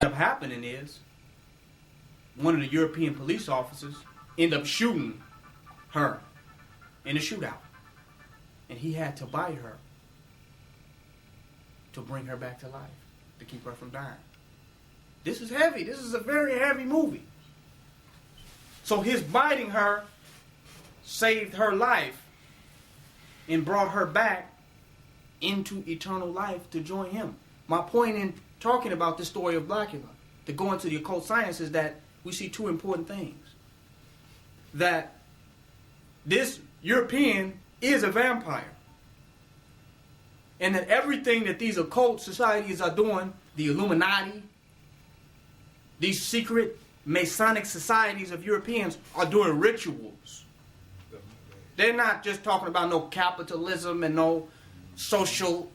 What ended up happening is one of the European police officers ended up shooting her in a shootout. And he had to bite her to bring her back to life, to keep her from dying. This is heavy. This is a very heavy movie. So his biting her saved her life and brought her back into eternal life to join him. My point in talking about this story of Blackula, to go into the occult science, is that we see two important things. That this European is a vampire. And that everything that these occult societies are doing, the Illuminati, these secret Masonic societies of Europeans are doing rituals. They're not just talking about no capitalism and no social,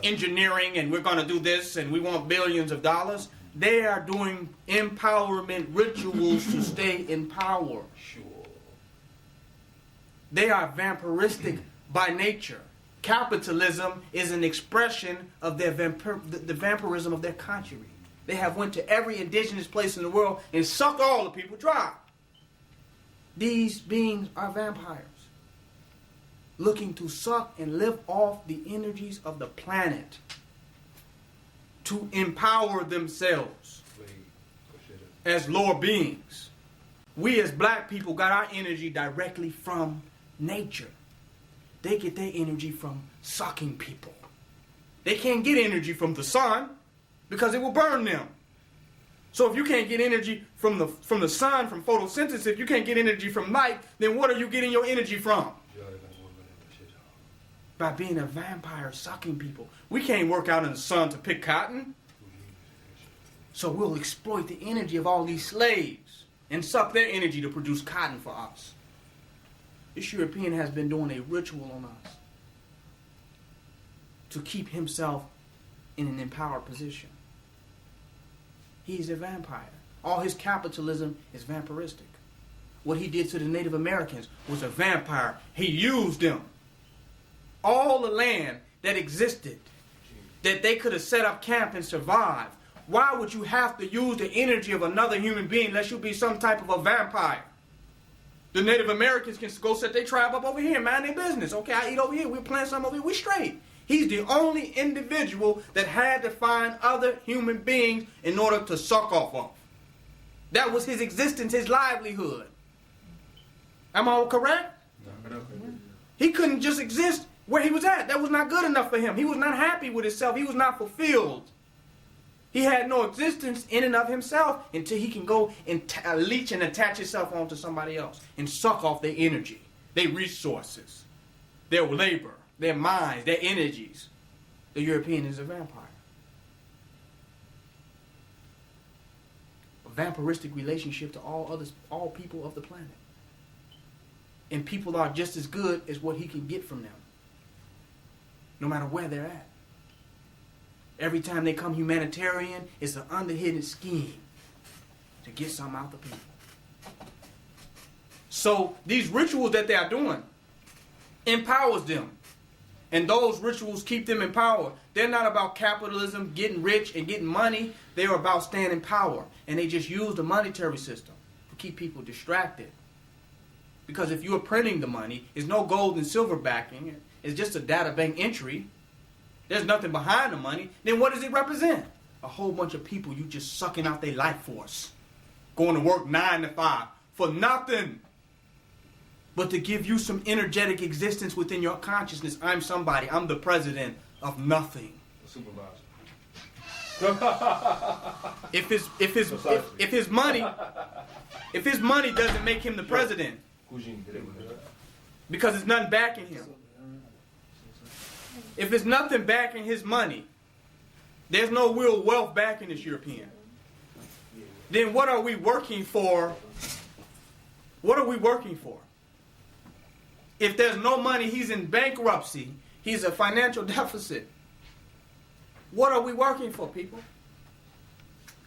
engineering, and we're going to do this and we want billions of dollars. They are doing empowerment rituals to stay in power. Sure. They are vampiristic by nature. Capitalism is an expression of their the vampirism of their country. They have went to every indigenous place in the world and sucked all the people dry. These beings are vampires, looking to suck and live off the energies of the planet to empower themselves as lower beings. We as black people got our energy directly from nature. They get their energy from sucking people. They can't get energy from the sun because it will burn them. So if you can't get energy from the sun, from photosynthesis, if you can't get energy from light, then what are you getting your energy from? By being a vampire sucking people. We can't work out in the sun to pick cotton. So we'll exploit the energy of all these slaves and suck their energy to produce cotton for us. This European has been doing a ritual on us to keep himself in an empowered position. He's a vampire. All his capitalism is vampiristic. What he did to the Native Americans was a vampire. He used them. All the land that existed, that they could have set up camp and survived. Why would you have to use the energy of another human being unless you be some type of a vampire? The Native Americans can go set their tribe up over here and mind their business. Okay, I eat over here. We plant something over here. We straight. He's the only individual that had to find other human beings in order to suck off of. That was his existence, his livelihood. Am I all correct? No. He couldn't just exist where he was at. That was not good enough for him. He was not happy with himself. He was not fulfilled. He had no existence in and of himself until he can go and leech and attach himself onto somebody else and suck off their energy, their resources, their labor, their minds, their energies. The European is a vampire. A vampiristic relationship to all people of the planet. And people are just as good as what he can get from them, no matter where they're at. Every time they come humanitarian, it's an underhidden scheme to get something out of people. So these rituals that they are doing empowers them. And those rituals keep them in power. They're not about capitalism, getting rich and getting money. They're about staying in power. And they just use the monetary system to keep people distracted. Because if you're printing the money, there's no gold and silver backing. It's just a data bank entry. There's nothing behind the money. Then what does it represent? A whole bunch of people you just sucking out their life force. Going to work 9 to 5 for nothing. But to give you some energetic existence within your consciousness. I'm somebody. I'm the president of nothing. Supervisor. If his money doesn't make him the president, because it's nothing backing him. If it's nothing backing his money, there's no real wealth backing this European. Then what are we working for? What are we working for? If there's no money, he's in bankruptcy. He's a financial deficit. What are we working for, people?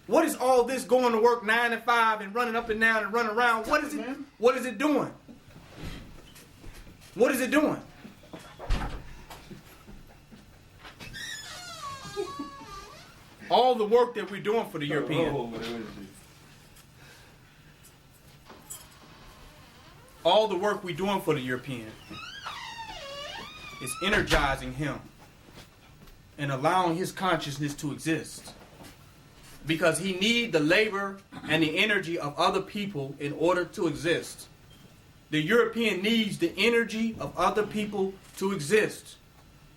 What is all this going to work 9 to 5 and running up and down and running around? What is it? What is it doing? What is it doing? All the work that we're doing for the European. All the work we're doing for the European is energizing him and allowing his consciousness to exist. Because he needs the labor and the energy of other people in order to exist. The European needs the energy of other people to exist.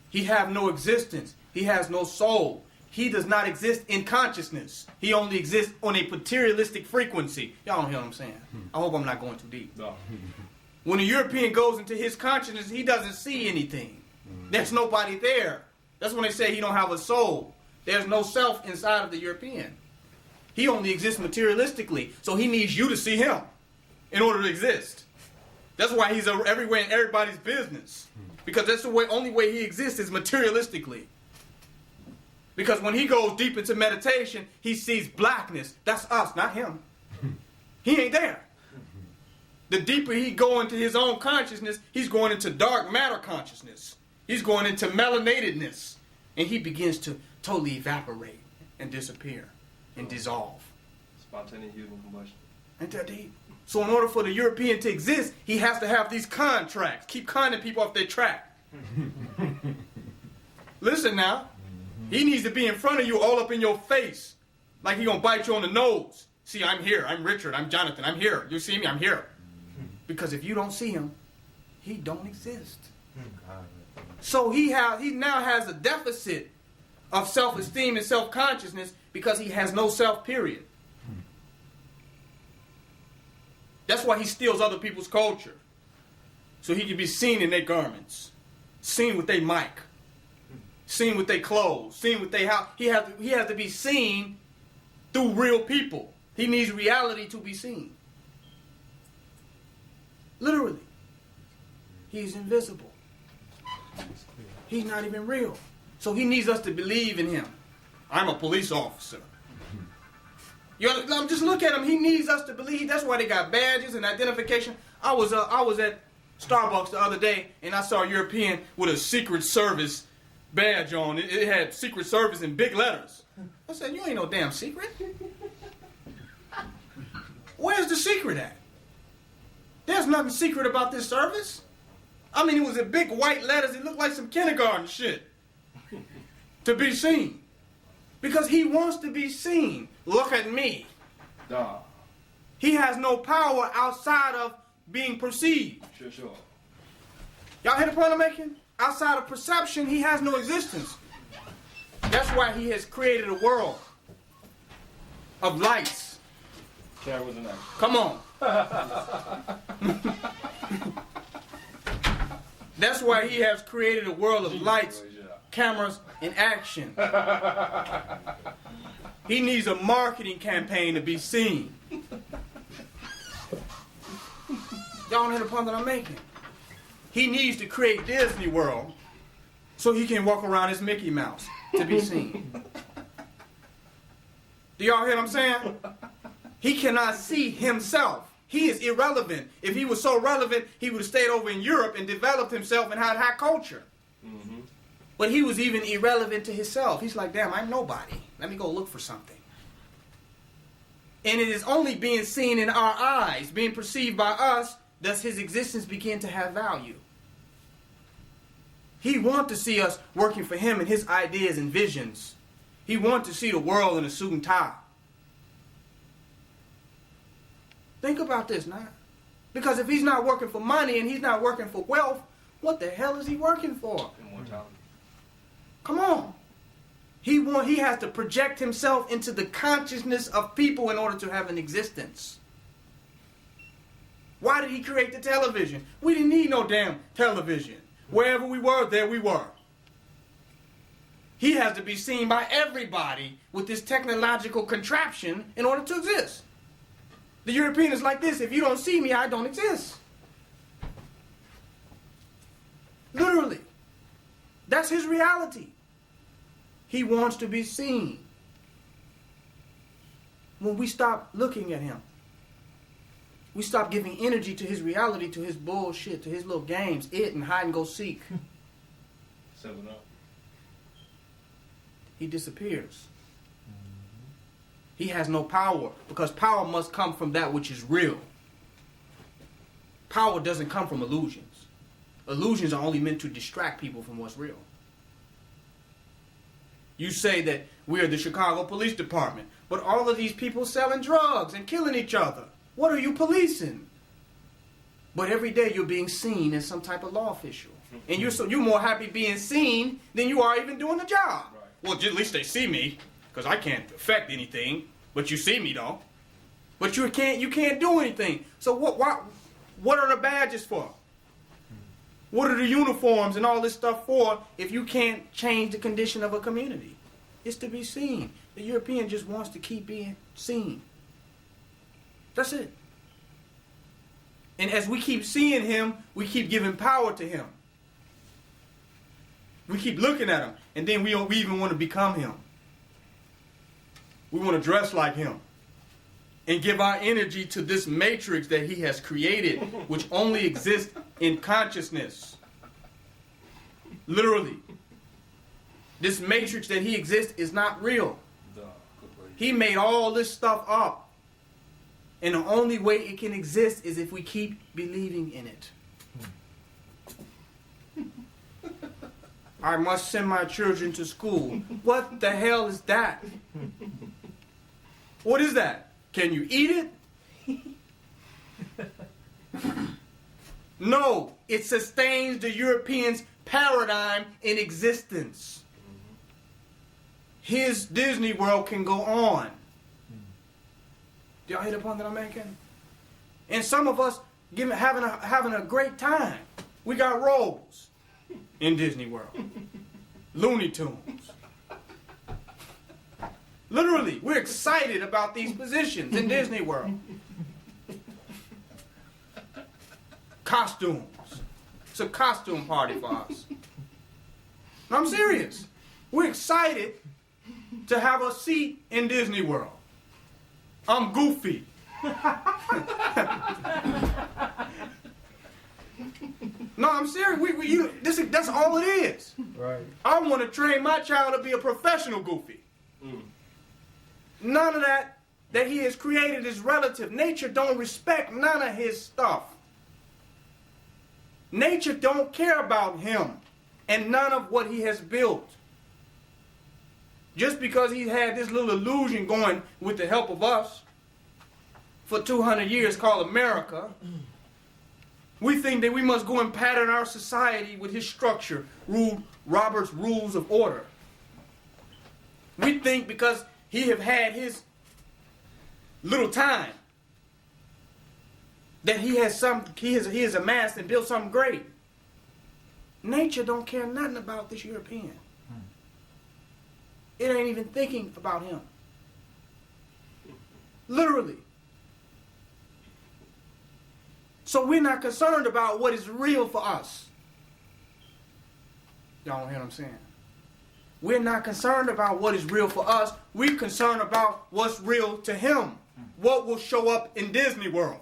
He has no existence. He has no soul. He does not exist in consciousness. He only exists on a materialistic frequency. Y'all don't hear what I'm saying? I hope I'm not going too deep. No. When a European goes into his consciousness, he doesn't see anything. There's nobody there. That's when they say he don't have a soul. There's no self inside of the European. He only exists materialistically. So he needs you to see him in order to exist. That's why he's everywhere in everybody's business. Because that's the only way he exists is materialistically. Because when he goes deep into meditation, he sees blackness. That's us, not him. He ain't there. The deeper he go into his own consciousness, he's going into dark matter consciousness. He's going into melanatedness. And he begins to totally evaporate and disappear and dissolve. Spontaneous human combustion. Ain't that deep? So in order for the European to exist, he has to have these contracts. Keep conning people off their track. Listen now. He needs to be in front of you all up in your face. Like he gonna bite you on the nose. See, I'm here. I'm Richard. I'm Jonathan. I'm here. You see me? I'm here. Because if you don't see him, he don't exist. So he now has a deficit of self-esteem and self-consciousness because he has no self, period. That's why he steals other people's culture. So he can be seen in their garments, seen with their mic, seen with their clothes, seen with their house. He has to be seen through real people. He needs reality to be seen. Literally. He's invisible. He's not even real. So he needs us to believe in him. I'm a police officer. Just look at him. He needs us to believe. That's why they got badges and identification. I was at Starbucks the other day, and I saw a European with a Secret Service badge on. It had Secret Service in big letters. I said, you ain't no damn secret. Where's the secret at? There's nothing secret about this service. I mean, it was in big white letters. It looked like some kindergarten shit. To be seen. Because he wants to be seen. Look at me. Duh. He has no power outside of being perceived. Sure. Y'all hear the point I'm making? Outside of perception, he has no existence. That's why he has created a world of lights. Cameras and action. Come on. That's why he has created a world of lights, cameras, and action. He needs a marketing campaign to be seen. Y'all don't hear the point that I'm making? He needs to create Disney World so he can walk around as Mickey Mouse to be seen. Do y'all hear what I'm saying? He cannot see himself. He is irrelevant. If he was so relevant, he would have stayed over in Europe and developed himself and had high culture. Mm-hmm. But he was even irrelevant to himself. He's like, damn, I'm nobody. Let me go look for something. And it is only being seen in our eyes, being perceived by us, does his existence begin to have value. He wants to see us working for him and his ideas and visions. He wants to see the world in a suit and tie. Think about this now. Because if he's not working for money and he's not working for wealth, what the hell is he working for? Immortality. Come on. He has to project himself into the consciousness of people in order to have an existence. Why did he create the television? We didn't need no damn television. Wherever we were, there we were. He has to be seen by everybody with this technological contraption in order to exist. The European is like this. If you don't see me, I don't exist. Literally. That's his reality. He wants to be seen. When we stop looking at him, we stop giving energy to his reality, to his bullshit, to his little games, it and hide and go seek. 7-Up. He disappears. He has no power, because power must come from that which is real. Power doesn't come from illusions. Illusions are only meant to distract people from what's real. You say that we're the Chicago Police Department, but all of these people selling drugs and killing each other. What are you policing? But every day you're being seen as some type of law official. And you're more happy being seen than you are even doing the job. Right. Well, at least they see me, because I can't affect anything. But you see me though. But you can't do anything. So what are the badges for? What are the uniforms and all this stuff for if you can't change the condition of a community? It's to be seen. The European just wants to keep being seen. That's it. And as we keep seeing him, we keep giving power to him. We keep looking at him, and then we even want to become him. We want to dress like him and give our energy to this matrix that he has created, which only exists in consciousness. Literally. This matrix that he exists is not real. He made all this stuff up. And the only way it can exist is if we keep believing in it. I must send my children to school. What the hell is that? What is that? Can you eat it? No, it sustains the Europeans' paradigm in existence. His Disney World can go on. Do y'all hear the point that I'm making? And some of us having a great time. We got roles in Disney World. Looney Tunes. Literally, we're excited about these positions in Disney World. Costumes. It's a costume party for us. No, I'm serious. We're excited to have a seat in Disney World. I'm Goofy. No, I'm serious. That's all it is. Right. I want to train my child to be a professional Goofy. None of that he has created is relative. Nature don't respect none of his stuff. Nature don't care about him and none of what he has built. Just because he's had this little illusion going with the help of us for 200 years called America, we think that we must go and pattern our society with his structure, Robert's Rules of Order. We think because he have had his little time that he has amassed and built something great. Nature don't care nothing about this European. It ain't even thinking about him. Literally. So we're not concerned about what is real for us. Y'all don't hear what I'm saying? We're not concerned about what is real for us. We're concerned about what's real to him. What will show up in Disney World.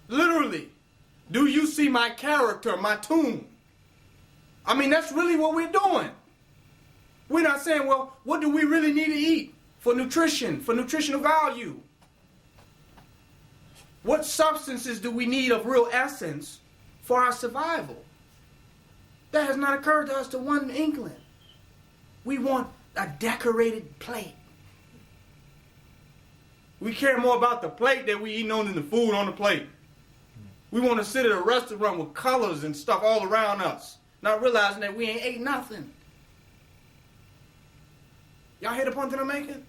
Literally. Do you see my character, my tune? I mean, that's really what we're doing. We're not saying, well, what do we really need to eat for nutrition, for nutritional value? What substances do we need of real essence for our survival? That has not occurred to us to one inkling. We want a decorated plate. We care more about the plate that we eat on than the food on the plate. We want to sit at a restaurant with colors and stuff all around us, not realizing that we ain't ate nothing. Y'all hear the point that I'm making?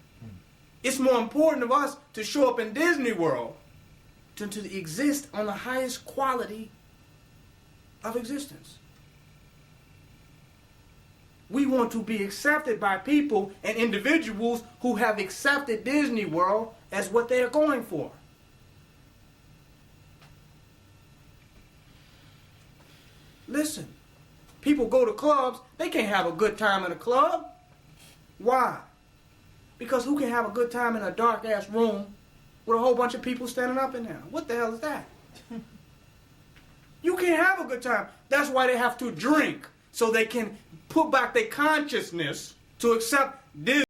It's more important of us to show up in Disney World than to exist on the highest quality of existence. We want to be accepted by people and individuals who have accepted Disney World as what they are going for. Listen, people go to clubs, they can't have a good time in a club. Why? Because who can have a good time in a dark-ass room with a whole bunch of people standing up in there? What the hell is that? You can't have a good time. That's why they have to drink, so they can put back their consciousness to accept this.